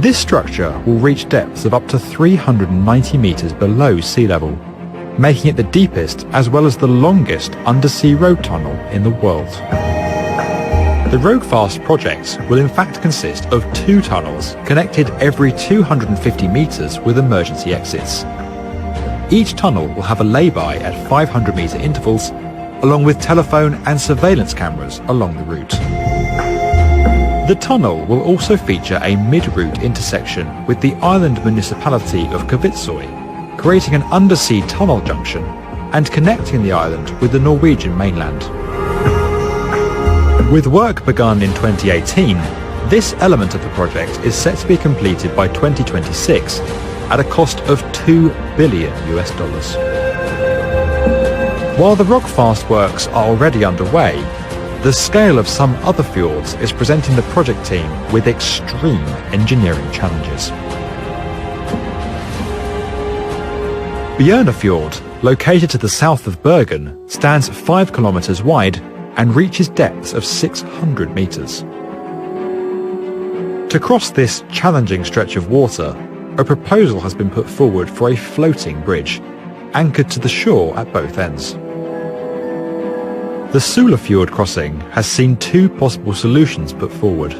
This structure will reach depths of up to 390 metres below sea level, making it the deepest as well as the longest undersea road tunnel in the world. The Roadfast project will in fact consist of 2 tunnels connected every 250 metres with emergency exits. Each tunnel will have a lay-by at 500 metre intervals, along with telephone and surveillance cameras along the route. The tunnel will also feature a mid-route intersection with the island municipality of Kvitsøy, creating an undersea tunnel junction and connecting the island with the Norwegian mainland. With work begun in 2018, this element of the project is set to be completed by 2026 at a cost of $2 billion. While the Rockfast works are already underway, the scale of some other fjords is presenting the project team with extreme engineering challenges. Bjørnafjord, located to the south of Bergen, stands 5 kilometers wide and reaches depths of 600 meters. To cross this challenging stretch of water, a proposal has been put forward for a floating bridge, anchored to the shore at both ends. The Sulafjord crossing has seen 2 possible solutions put forward.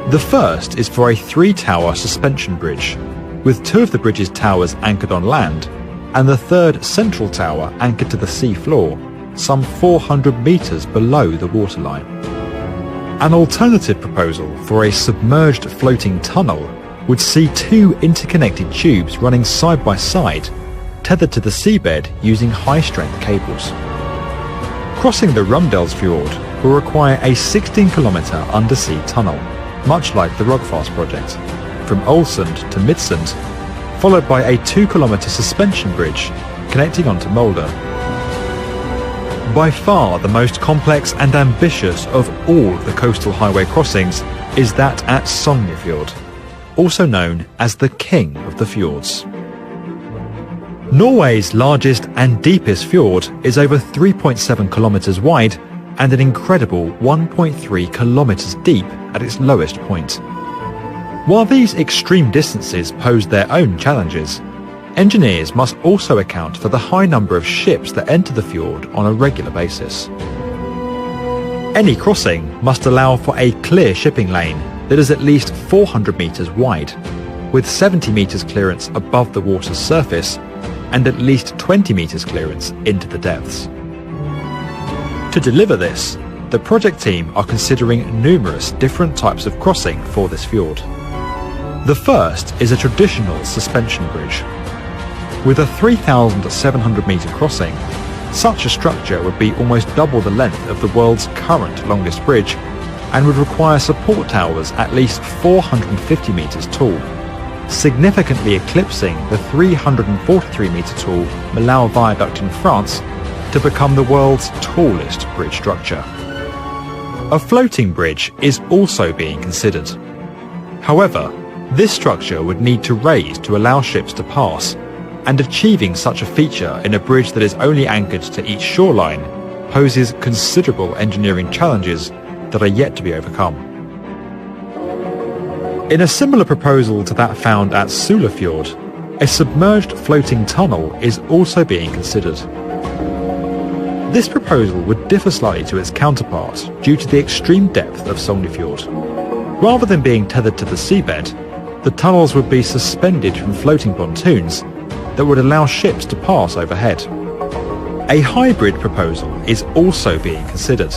The first is for a 3-tower suspension bridge, with 2 of the bridge's towers anchored on land, and the 3rd central tower anchored to the sea floor, some 400 metres below the waterline. An alternative proposal for a submerged floating tunnel would see 2 interconnected tubes running side by side, tethered to the seabed using high-strength cables. Crossing the Rumdelsfjord will require a 16-kilometre undersea tunnel, much like the Rogfast project, from Ålesund to Midsund, followed by a 2-kilometre suspension bridge connecting onto Molde. By far the most complex and ambitious of all the coastal highway crossings is that at Sognefjord, also known as the King of the Fjords. Norway's largest and deepest fjord is over 3.7 kilometres wide and an incredible 1.3 kilometres deep at its lowest point. While these extreme distances pose their own challenges, engineers must also account for the high number of ships that enter the fjord on a regular basis. Any crossing must allow for a clear shipping lane that is at least 400 metres wide, with 70 metres clearance above the water's surface and at least 20 metres clearance into the depths. To deliver this, the project team are considering numerous different types of crossing for this fjord. The first is a traditional suspension bridge. With a 3,700 metre crossing, such a structure would be almost double the length of the world's current longest bridge and would require support towers at least 450 metres tall, significantly eclipsing the 343 metre tall Millau Viaduct in France to become the world's tallest bridge structure. A floating bridge is also being considered. However, this structure would need to raise to allow ships to pass, and achieving such a feature in a bridge that is only anchored to each shoreline poses considerable engineering challenges that are yet to be overcome. In a similar proposal to that found at Sulafjord, a submerged floating tunnel is also being considered. This proposal would differ slightly to its counterpart due to the extreme depth of Sognefjord. Rather than being tethered to the seabed, the tunnels would be suspended from floating pontoons that would allow ships to pass overhead. A hybrid proposal is also being considered,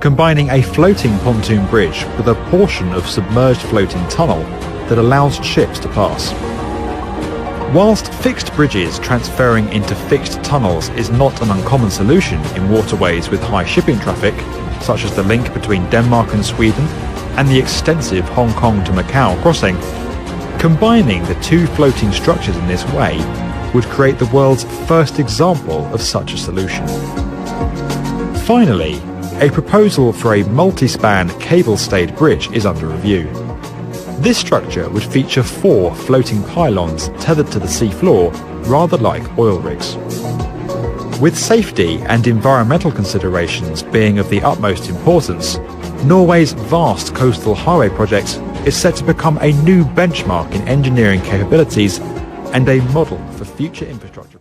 combining a floating pontoon bridge with a portion of submerged floating tunnel that allows ships to pass. Whilst fixed bridges transferring into fixed tunnels is not an uncommon solution in waterways with high shipping traffic, such as the link between Denmark and Sweden and the extensive Hong Kong to Macau crossing, combining the 2 floating structures in this way would create the world's first example of such a solution. Finally, a proposal for a multi-span cable-stayed bridge is under review. This structure would feature 4 floating pylons tethered to the seafloor, rather like oil rigs. With safety and environmental considerations being of the utmost importance, Norway's vast coastal highway project is set to become a new benchmark in engineering capabilities and a model for future infrastructure.